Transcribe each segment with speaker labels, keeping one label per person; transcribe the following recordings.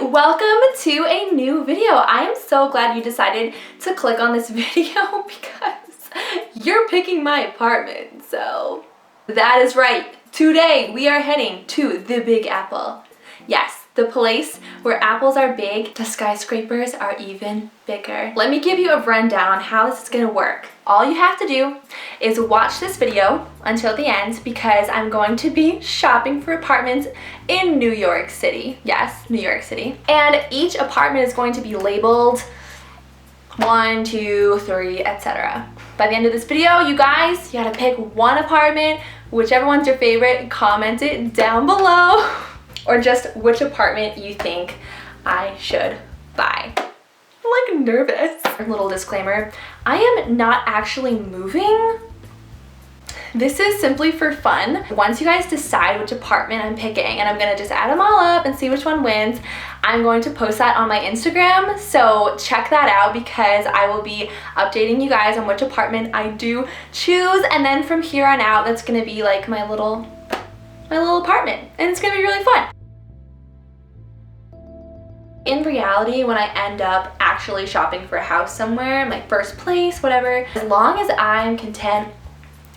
Speaker 1: welcome to a new video. I am so glad you decided to click on this video because you're picking my apartment. So that is right. Today we are heading to the Big Apple. Yes, the place where apples are big, the skyscrapers are even bigger. Let me give you a rundown on how this is gonna work. All you have to do is watch this video until the end because I'm going to be shopping for apartments in New York City. Yes, New York City. And each apartment is going to be labeled 1, 2, 3, etc. By the end of this video, you guys, you gotta pick one apartment, whichever one's your favorite, comment it down below. Or just which apartment you think I should buy. I'm like nervous. A little disclaimer, I am not actually moving. This is simply for fun. Once you guys decide which apartment I'm picking, and I'm gonna just add them all up and see which one wins, I'm going to post that on my Instagram, so check that out because I will be updating you guys on which apartment I do choose, and then from here on out, that's gonna be like my little apartment, and it's gonna be really fun. In reality, when I end up actually shopping for a house somewhere, my first place, whatever, as long as I'm content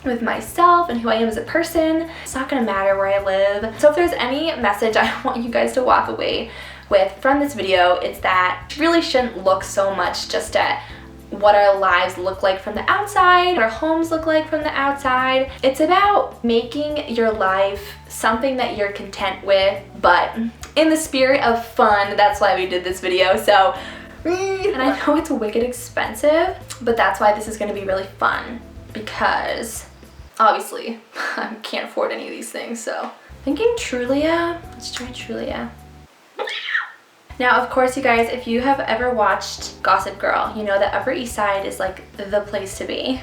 Speaker 1: with myself and who I am as a person, it's not gonna matter where I live. So if there's any message I want you guys to walk away with from this video, it's that it really shouldn't look so much just at what our lives look like from the outside, what our homes look like from the outside. It's about making your life something that you're content with, but in the spirit of fun. That's why we did this video. So, and I know it's wicked expensive, but that's why this is gonna be really fun because obviously I can't afford any of these things. So thinking Trulia, let's try Trulia. Now, of course, you guys, if you have ever watched Gossip Girl, you know that Upper East Side is like the place to be.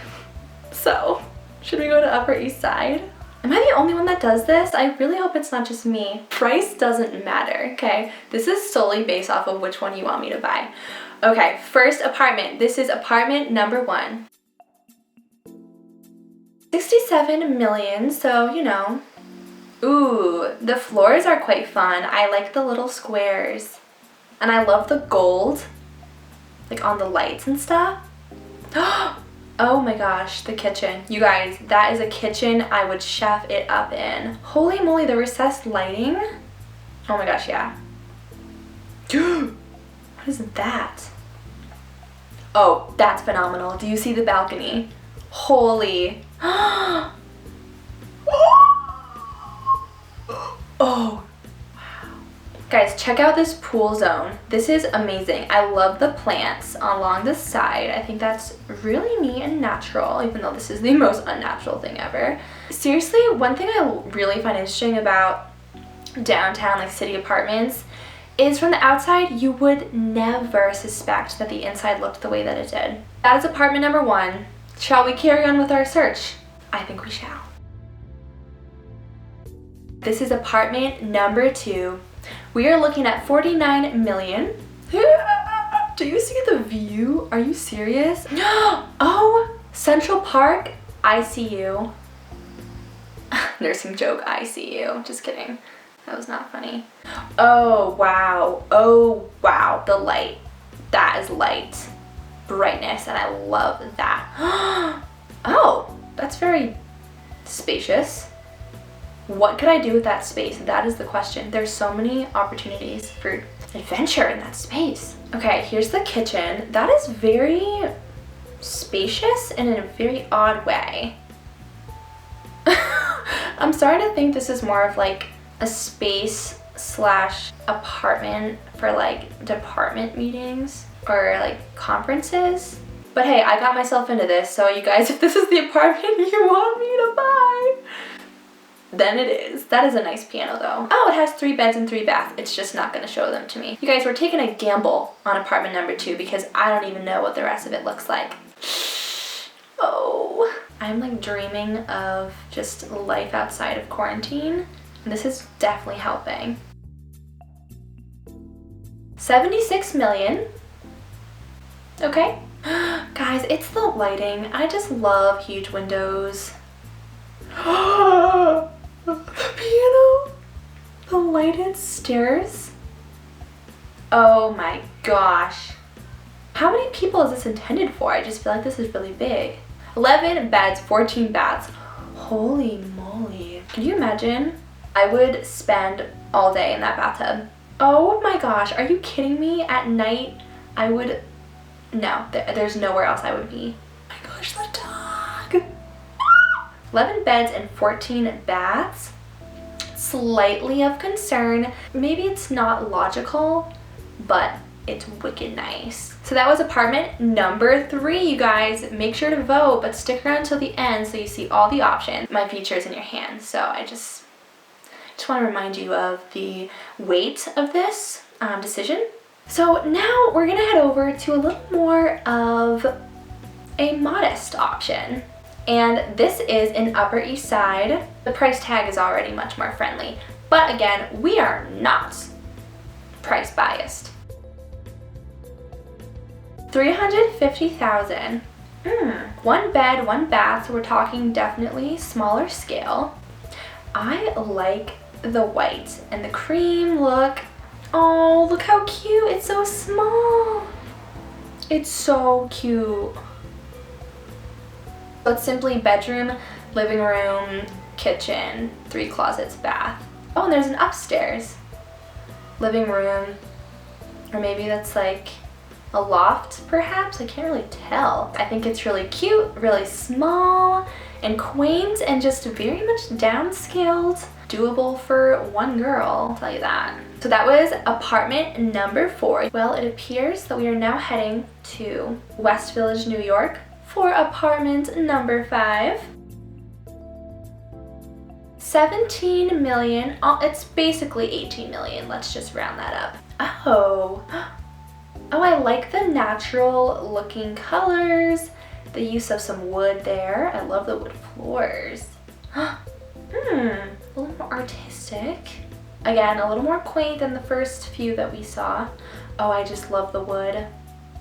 Speaker 1: So, should we go to Upper East Side? Am I the only one that does this? I really hope it's not just me. Price doesn't matter, okay? This is solely based off of which one you want me to buy. Okay, first apartment. This is apartment number 1. 67 million, so, you know. Ooh, the floors are quite fun. I like the little squares. And I love the gold, like on the lights and stuff. Oh my gosh, the kitchen. You guys, that is a kitchen I would chef it up in. Holy moly, the recessed lighting. Oh my gosh, yeah. What is that? Oh, that's phenomenal. Do you see the balcony? Holy. Oh. Guys, check out this pool zone. This is amazing. I love the plants along the side. I think that's really neat and natural, even though this is the most unnatural thing ever. Seriously, one thing I really find interesting about downtown, like city apartments, is from the outside, you would never suspect that the inside looked the way that it did. That is apartment number 1. Shall we carry on with our search? I think we shall. This is apartment number 2. We are looking at 49 million. Do you see the view? Are you serious? Oh, Central Park, ICU. Nursing joke, ICU. Just kidding. That was not funny. Oh, wow. Oh, wow. The light. That is light. Brightness, and I love that. Oh, that's very spacious. What could I do with that space? That is the question. There's so many opportunities for adventure in that space. Okay, here's the kitchen. That is very spacious and in a very odd way. I'm starting to think this is more of like a space / apartment for like department meetings or like conferences. But hey, I got myself into this, so you guys, if this is the apartment you want me to buy, then it is. That is a nice piano though. Oh, it has 3 beds and 3 baths. It's just not gonna show them to me. You guys, we're taking a gamble on apartment number 2 because I don't even know what the rest of it looks like. Oh, I'm like dreaming of just life outside of quarantine. And this is definitely helping. 76 million. Okay. Guys, it's the lighting. I just love huge windows. The piano, the lighted stairs. Oh my gosh. How many people is this intended for? I just feel like this is really big. 11 beds, 14 baths. Holy moly. Can you imagine? I would spend all day in that bathtub. Oh my gosh, are you kidding me? At night, I would, no, there's nowhere else I would be. Oh my gosh, the dog. 11 beds and 14 baths. Slightly of concern. Maybe it's not logical, but it's wicked nice. So that was apartment number 3, you guys. Make sure to vote, but stick around till the end so you see all the options. My future is in your hands, so I just want to remind you of the weight of this decision. So now we're gonna head over to a little more of a modest option. And this is in Upper East Side. The price tag is already much more friendly. But again, we are not price biased. $350,000. 1 bed, 1 bath, so we're talking definitely smaller scale. I like the white and the cream look. Oh, look how cute. It's so small. It's so cute. So it's simply bedroom, living room, kitchen, 3 closets, bath. Oh, and there's an upstairs. Living room, or maybe that's like a loft perhaps, I can't really tell. I think it's really cute, really small and quaint and just very much downscaled. Doable for 1 girl, I'll tell you that. So that was apartment number 4. Well, it appears that we are now heading to West Village, New York for apartment number 5. 17 million, it's basically 18 million, let's just round that up. Oh, I like the natural looking colors, the use of some wood there. I love the wood floors. A little more artistic. Again, a little more quaint than the first few that we saw. Oh, I just love the wood.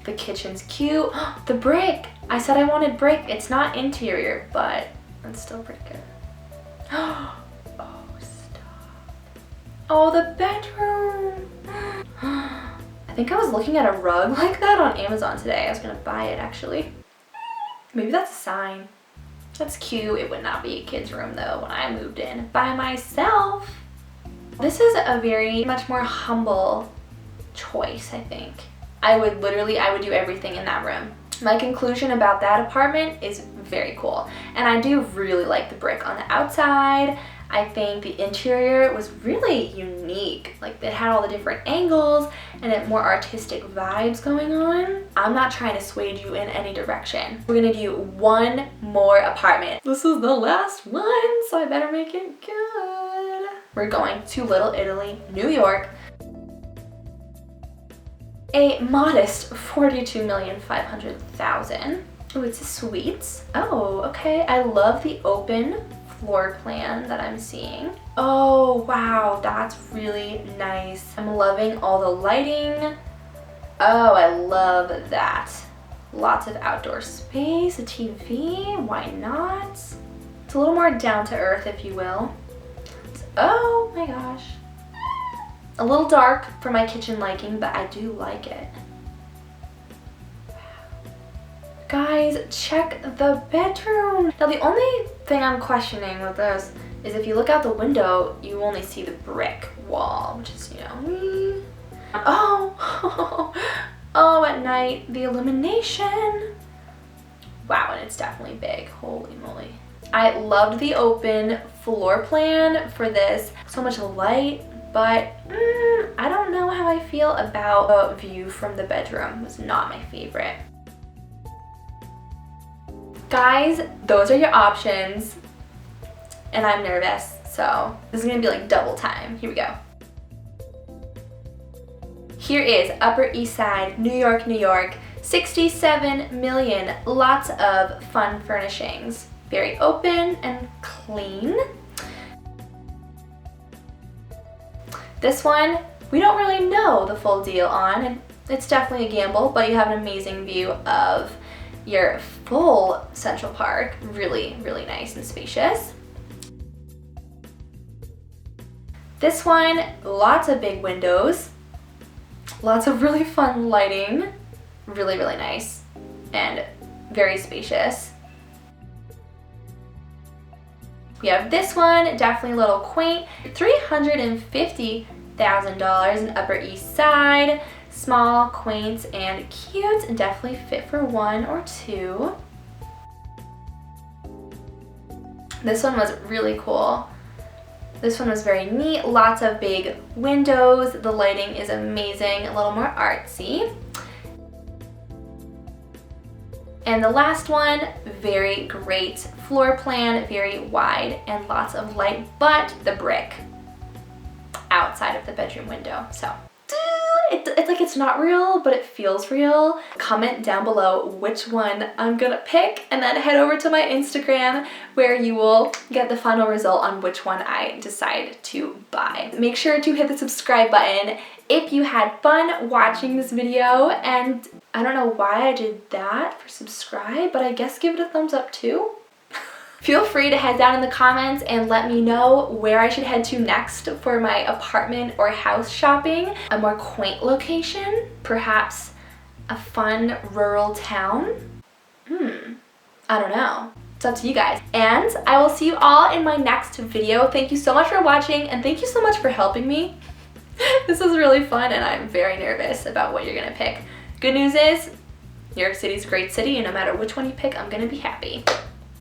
Speaker 1: The kitchen's cute. The brick! I said I wanted brick. It's not interior, but it's still pretty good. Oh, stop. Oh, the bedroom! I think I was looking at a rug like that on Amazon today. I was gonna buy it actually. Maybe that's a sign. That's cute. It would not be a kid's room though when I moved in by myself. This is a very much more humble choice, I think. I would do everything in that room. My conclusion about that apartment is very cool. And I do really like the brick on the outside. I think the interior was really unique. Like it had all the different angles and it more artistic vibes going on. I'm not trying to sway you in any direction. We're gonna do 1 more apartment. This is the last one, so I better make it good. We're going to Little Italy, New York. A modest $42,500,000. Oh, it's a suite. Oh, okay. I love the open floor plan that I'm seeing. Oh, wow, that's really nice. I'm loving all the lighting. Oh, I love that. Lots of outdoor space, a TV, why not? It's a little more down to earth, if you will. Oh my gosh. A little dark for my kitchen liking, but I do like it. Guys, check the bedroom. Now the only thing I'm questioning with this is if you look out the window, you only see the brick wall, which is, you know, oh, oh, at night, the illumination. Wow, and it's definitely big, holy moly. I loved the open floor plan for this. So much light, but I don't know how I feel about the view from the bedroom. It was not my favorite. Guys, those are your options, and I'm nervous, so this is gonna be like double time. Here we go. Here is Upper East Side, New York, New York. 67 million, lots of fun furnishings. Very open and clean. This one, we don't really know the full deal on, and it's definitely a gamble, but you have an amazing view of your full Central Park. Really, really nice and spacious. This one, lots of big windows. Lots of really fun lighting. Really, really nice and very spacious. We have this one, definitely a little quaint, $350,000 in Upper East Side. Small, quaint, and cute, and definitely fit for one or two. This one was really cool. This one was very neat, lots of big windows. The lighting is amazing, a little more artsy. And the last one, very great floor plan, very wide and lots of light, but the brick outside of the bedroom window. So it's like it's not real, but it feels real. Comment down below which one I'm gonna pick, and then head over to my Instagram where you will get the final result on which one I decide to buy. Make sure to hit the subscribe button if you had fun watching this video, and I don't know why I did that for subscribe, but I guess give it a thumbs up too. Feel free to head down in the comments and let me know where I should head to next for my apartment or house shopping. A more quaint location, perhaps a fun rural town. I don't know. It's up to you guys. And I will see you all in my next video. Thank you so much for watching, and thank you so much for helping me. This was really fun, and I'm very nervous about what you're gonna pick. Good news is, New York City's a great city, and no matter which one you pick, I'm gonna be happy.